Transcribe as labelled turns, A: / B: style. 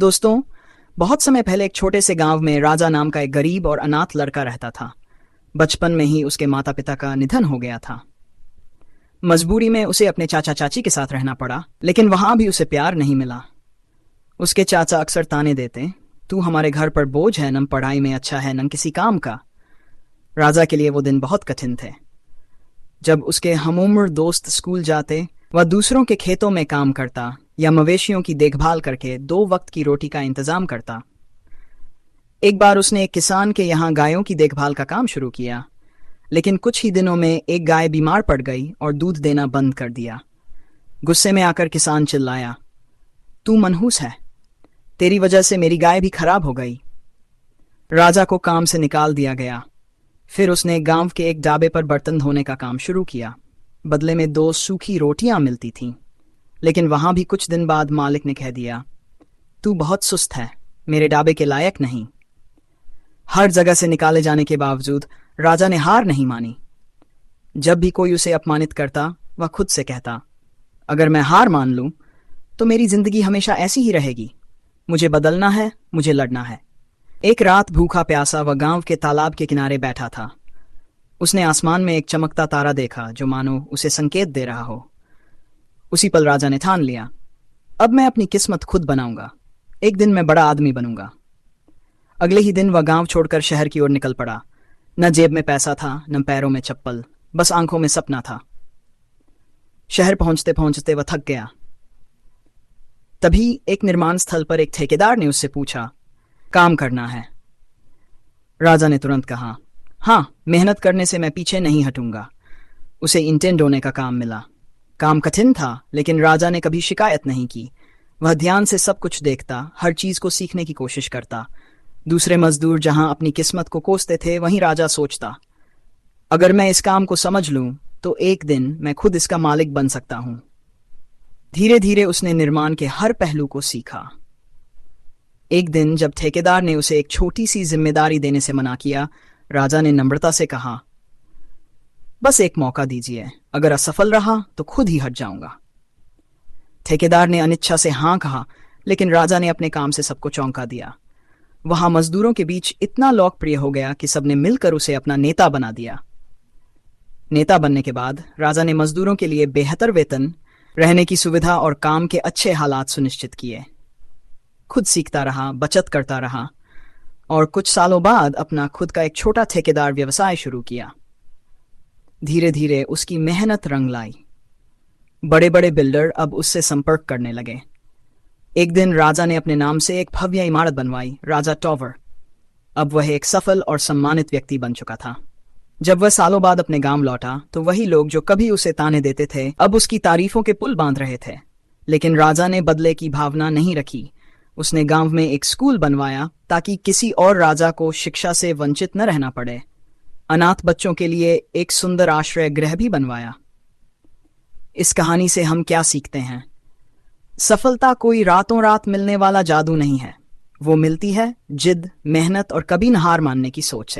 A: दोस्तों, बहुत समय पहले एक छोटे से गांव में राजा नाम का एक गरीब और अनाथ लड़का रहता था। बचपन में ही उसके माता पिता का निधन हो गया था। मजबूरी में उसे अपने चाचा चाची के साथ रहना पड़ा, लेकिन वहां भी उसे प्यार नहीं मिला। उसके चाचा अक्सर ताने देते, तू हमारे घर पर बोझ है, न पढ़ाई में अच्छा है न किसी काम का। राजा के लिए वो दिन बहुत कठिन थे। जब उसके हमउम्र दोस्त स्कूल जाते, वह दूसरों के खेतों में काम करता या मवेशियों की देखभाल करके 2 वक्त की रोटी का इंतजाम करता। एक बार उसने एक किसान के यहाँ गायों की देखभाल का काम शुरू किया, लेकिन कुछ ही दिनों में एक गाय बीमार पड़ गई और दूध देना बंद कर दिया। गुस्से में आकर किसान चिल्लाया, तू मनहूस है, तेरी वजह से मेरी गाय भी खराब हो गई। राजा को काम से निकाल दिया गया। फिर उसने गांव के एक ढाबे पर बर्तन धोने का काम शुरू किया। बदले में 2 सूखी रोटियां मिलती थीं, लेकिन वहां भी कुछ दिन बाद मालिक ने कह दिया, तू बहुत सुस्त है, मेरे ढाबे के लायक नहीं। हर जगह से निकाले जाने के बावजूद राजा ने हार नहीं मानी। जब भी कोई उसे अपमानित करता, वह खुद से कहता, अगर मैं हार मान लूं तो मेरी जिंदगी हमेशा ऐसी ही रहेगी। मुझे बदलना है, मुझे लड़ना है। एक रात भूखा प्यासा वह गांव के तालाब के किनारे बैठा था। उसने आसमान में एक चमकता तारा देखा जो मानो उसे संकेत दे रहा हो। उसी पल राजा ने ठान लिया, अब मैं अपनी किस्मत खुद बनाऊंगा। एक दिन मैं बड़ा आदमी बनूंगा। अगले ही दिन वह गांव छोड़कर शहर की ओर निकल पड़ा। न जेब में पैसा था, न पैरों में चप्पल, बस आंखों में सपना था। शहर पहुंचते पहुंचते वह थक गया। तभी एक निर्माण स्थल पर एक ठेकेदार ने उससे पूछा, काम करना है? राजा ने तुरंत कहा, हाँ, मेहनत करने से मैं पीछे नहीं हटूंगा। उसे इंटेंड होने का काम मिला। काम कठिन था, लेकिन राजा ने कभी शिकायत नहीं की। वह ध्यान से सब कुछ देखता, हर चीज को सीखने की कोशिश करता। दूसरे मजदूर जहां अपनी किस्मत को कोसते थे, वहीं राजा सोचता, अगर मैं इस काम को समझ लूं तो एक दिन मैं खुद इसका मालिक बन सकता हूं। धीरे धीरे उसने निर्माण के हर पहलू को सीखा। एक दिन जब ठेकेदार ने उसे एक छोटी सी जिम्मेदारी देने से मना किया, राजा ने नम्रता से कहा, बस एक मौका दीजिए, अगर असफल रहा तो खुद ही हट जाऊंगा। ठेकेदार ने अनिच्छा से हाँ कहा, लेकिन राजा ने अपने काम से सबको चौंका दिया। वहां मजदूरों के बीच इतना लोकप्रिय हो गया कि सबने मिलकर उसे अपना नेता बना दिया। नेता बनने के बाद राजा ने मजदूरों के लिए बेहतर वेतन, रहने की सुविधा और काम के अच्छे हालात सुनिश्चित किए। खुद सीखता रहा, बचत करता रहा और कुछ सालों बाद अपना खुद का एक छोटा ठेकेदार व्यवसाय शुरू किया। धीरे धीरे उसकी मेहनत रंग लाई। बड़े बड़े बिल्डर अब उससे संपर्क करने लगे। एक दिन राजा ने अपने नाम से एक भव्य इमारत बनवाई, राजा टॉवर। अब वह एक सफल और सम्मानित व्यक्ति बन चुका था। जब वह सालों बाद अपने गांव लौटा तो वही लोग जो कभी उसे ताने देते थे, अब उसकी तारीफों के पुल बांध रहे थे। लेकिन राजा ने बदले की भावना नहीं रखी। उसने गांव में एक स्कूल बनवाया ताकि किसी और राजा को शिक्षा से वंचित न रहना पड़े। अनाथ बच्चों के लिए एक सुंदर आश्रय गृह भी बनवाया। इस कहानी से हम क्या सीखते हैं? सफलता कोई रातों रात मिलने वाला जादू नहीं है। वो मिलती है जिद, मेहनत और कभी न हार मानने की सोच से।